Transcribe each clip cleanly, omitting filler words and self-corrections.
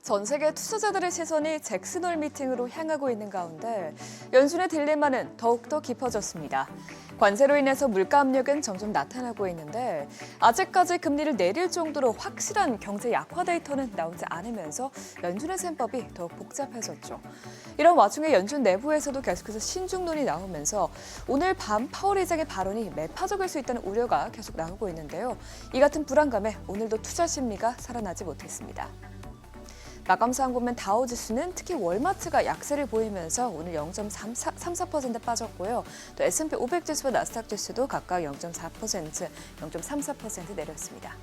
전 세계 투자자들의 시선이 잭슨홀 미팅으로 향하고 있는 가운데 연준의 딜레마는 더욱더 깊어졌습니다. 관세로 인해서 물가 압력은 점점 나타나고 있는데 아직까지 금리를 내릴 정도로 확실한 경제 약화 데이터는 나오지 않으면서 연준의 셈법이 더욱 복잡해졌죠. 이런 와중에 연준 내부에서도 계속해서 신중론이 나오면서 오늘 밤 파월 의장의 발언이 매파적일 수 있다는 우려가 계속 나오고 있는데요. 이 같은 불안감에 오늘도 투자 심리가 살아나지 못했습니다. 마감사항 보면 다우지수는 특히 월마트가 약세를 보이면서 오늘 0.34% 빠졌고요. 또 S&P 500 지수와 나스닥 지수도 각각 0.4%, 0.34% 내렸습니다.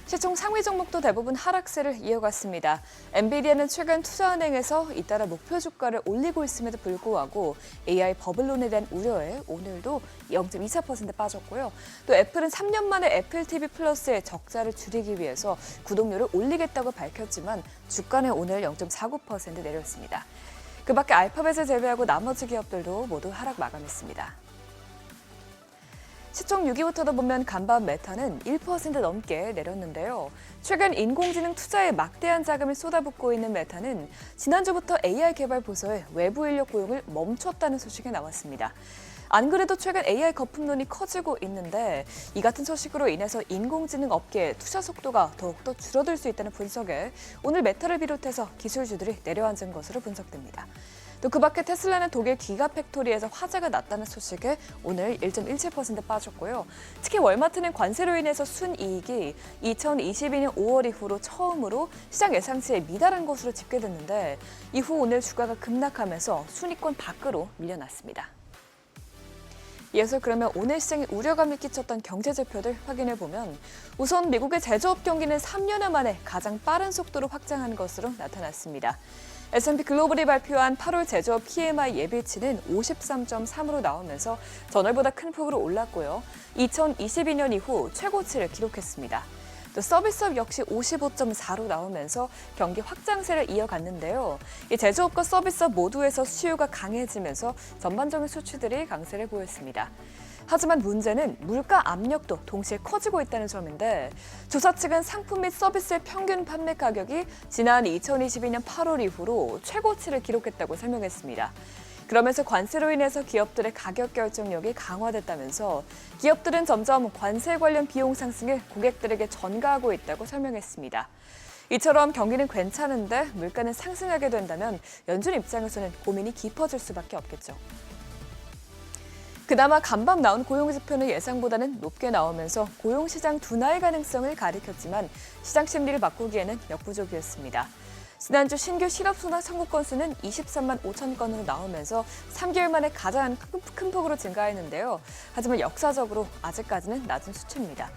시총 상위 종목도 대부분 하락세를 이어갔습니다. 엔비디아는 최근 투자은행에서 잇따라 목표 주가를 올리고 있음에도 불구하고 AI 버블론에 대한 우려에 오늘도 0.24% 빠졌고요. 또 애플은 3년 만에 애플 TV 플러스의 적자를 줄이기 위해서 구독료를 올리겠다고 밝혔지만 주가는 오늘 0.49% 내렸습니다. 그 밖에 알파벳을 제외하고 나머지 기업들도 모두 하락 마감했습니다. 시총 6위부터도 보면 간밤 메타는 1% 넘게 내렸는데요. 최근 인공지능 투자에 막대한 자금을 쏟아붓고 있는 메타는 지난주부터 AI 개발 부서에 외부 인력 고용을 멈췄다는 소식이 나왔습니다. 안 그래도 최근 AI 거품론이 커지고 있는데 이 같은 소식으로 인해서 인공지능 업계의 투자 속도가 더욱더 줄어들 수 있다는 분석에 오늘 메타를 비롯해서 기술주들이 내려앉은 것으로 분석됩니다. 또 그 밖에 테슬라는 독일 기가팩토리에서 화재가 났다는 소식에 오늘 1.17% 빠졌고요. 특히 월마트는 관세로 인해서 순이익이 2022년 5월 이후로 처음으로 시장 예상치에 미달한 것으로 집계됐는데 이후 오늘 주가가 급락하면서 순위권 밖으로 밀려났습니다. 이어서 그러면 오늘 시장에 우려감을 끼쳤던 경제지표들 확인해보면 우선 미국의 제조업 경기는 3년여 만에 가장 빠른 속도로 확장한 것으로 나타났습니다. S&P 글로벌이 발표한 8월 제조업 PMI 예비치는 53.3으로 나오면서 전월보다 큰 폭으로 올랐고요. 2022년 이후 최고치를 기록했습니다. 또 서비스업 역시 55.4로 나오면서 경기 확장세를 이어갔는데요. 이 제조업과 서비스업 모두에서 수요가 강해지면서 전반적인 수치들이 강세를 보였습니다. 하지만 문제는 물가 압력도 동시에 커지고 있다는 점인데 조사 측은 상품 및 서비스의 평균 판매 가격이 지난 2022년 8월 이후로 최고치를 기록했다고 설명했습니다. 그러면서 관세로 인해서 기업들의 가격 결정력이 강화됐다면서 기업들은 점점 관세 관련 비용 상승을 고객들에게 전가하고 있다고 설명했습니다. 이처럼 경기는 괜찮은데 물가는 상승하게 된다면 연준 입장에서는 고민이 깊어질 수밖에 없겠죠. 그나마 간밤 나온 고용지표는 예상보다는 높게 나오면서 고용시장 둔화의 가능성을 가리켰지만 시장 심리를 바꾸기에는 역부족이었습니다. 지난주 신규 실업수당 청구 건수는 23만 5천 건으로 나오면서 3개월 만에 가장 큰 폭으로 증가했는데요. 하지만 역사적으로 아직까지는 낮은 수치입니다.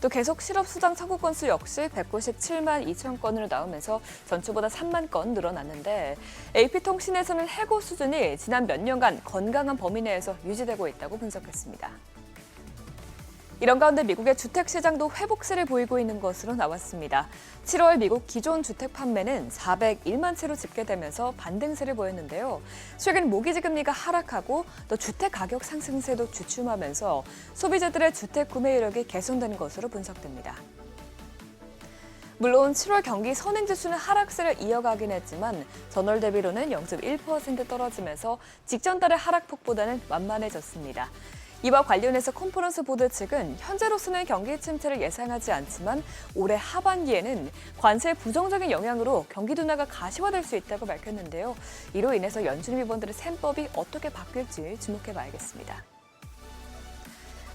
또 계속 실업수당 청구 건수 역시 197만 2천 건으로 나오면서 전주보다 3만 건 늘어났는데 AP통신에서는 해고 수준이 지난 몇 년간 건강한 범위 내에서 유지되고 있다고 분석했습니다. 이런 가운데 미국의 주택시장도 회복세를 보이고 있는 것으로 나왔습니다. 7월 미국 기존 주택 판매는 401만 채로 집계되면서 반등세를 보였는데요. 최근 모기지 금리가 하락하고 또 주택 가격 상승세도 주춤하면서 소비자들의 주택 구매 이력이 개선된 것으로 분석됩니다. 물론 7월 경기 선행지수는 하락세를 이어가긴 했지만 전월 대비로는 0.1% 떨어지면서 직전 달의 하락폭보다는 완만해졌습니다. 이와 관련해서 컨퍼런스 보드 측은 현재로서는 경기 침체를 예상하지 않지만 올해 하반기에는 관세의 부정적인 영향으로 경기 둔화가 가시화될 수 있다고 밝혔는데요. 이로 인해서 연준 위원들의 셈법이 어떻게 바뀔지 주목해봐야겠습니다.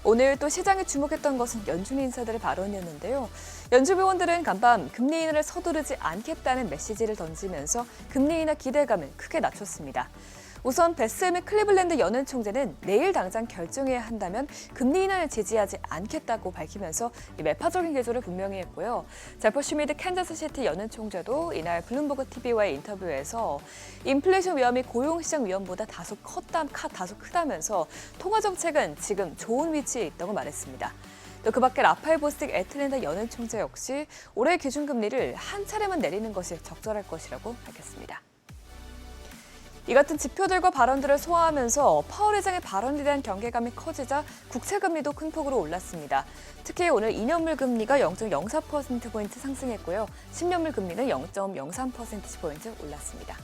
오늘 또 시장이 주목했던 것은 연준 인사들의 발언이었는데요. 연준 위원들은 간밤 금리 인하를 서두르지 않겠다는 메시지를 던지면서 금리 인하 기대감을 크게 낮췄습니다. 우선 베스 및 클리블랜드 연은 총재는 내일 당장 결정해야 한다면 금리 인하를 지지하지 않겠다고 밝히면서 매파적인 기조를 분명히 했고요. 제퍼 슈미드 캔자스시티 연은 총재도 이날 블룸버그 TV와의 인터뷰에서 인플레이션 위험이 고용시장 위험보다 다소 크다면서 통화 정책은 지금 좋은 위치에 있다고 말했습니다. 또 그 밖에 라파엘 보스틱 애틀랜타 연은 총재 역시 올해 기준금리를 한 차례만 내리는 것이 적절할 것이라고 밝혔습니다. 이 같은 지표들과 발언들을 소화하면서 파월 의장의 발언에 대한 경계감이 커지자 국채금리도 큰 폭으로 올랐습니다. 특히 오늘 2년물 금리가 0.04%포인트 상승했고요. 10년물 금리는 0.03%포인트 올랐습니다.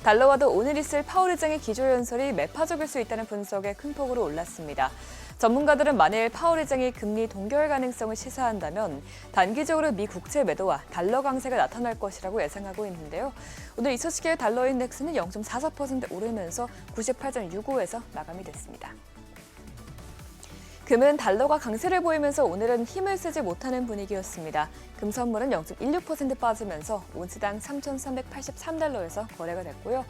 달러와도 오늘 있을 파월 의장의 기조연설이 매파적일 수 있다는 분석에 큰 폭으로 올랐습니다. 전문가들은 만일 파월 의장이 금리 동결 가능성을 시사한다면 단기적으로 미 국채 매도와 달러 강세가 나타날 것이라고 예상하고 있는데요. 오늘 이 소식에 달러 인덱스는 0.44% 오르면서 98.65에서 마감이 됐습니다. 금은 달러가 강세를 보이면서 오늘은 힘을 쓰지 못하는 분위기였습니다. 금 선물은 0.16% 빠지면서 온스당 3,383달러에서 거래가 됐고요.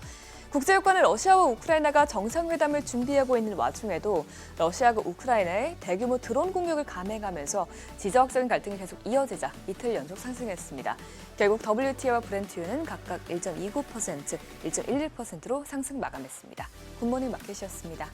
국제유가는 러시아와 우크라이나가 정상회담을 준비하고 있는 와중에도 러시아가 우크라이나에 대규모 드론 공격을 감행하면서 지정학적인 갈등이 계속 이어지자 이틀 연속 상승했습니다. 결국 WTI와 브렌트유는 각각 1.29%, 1.11%로 상승 마감했습니다. 굿모닝 마켓이었습니다.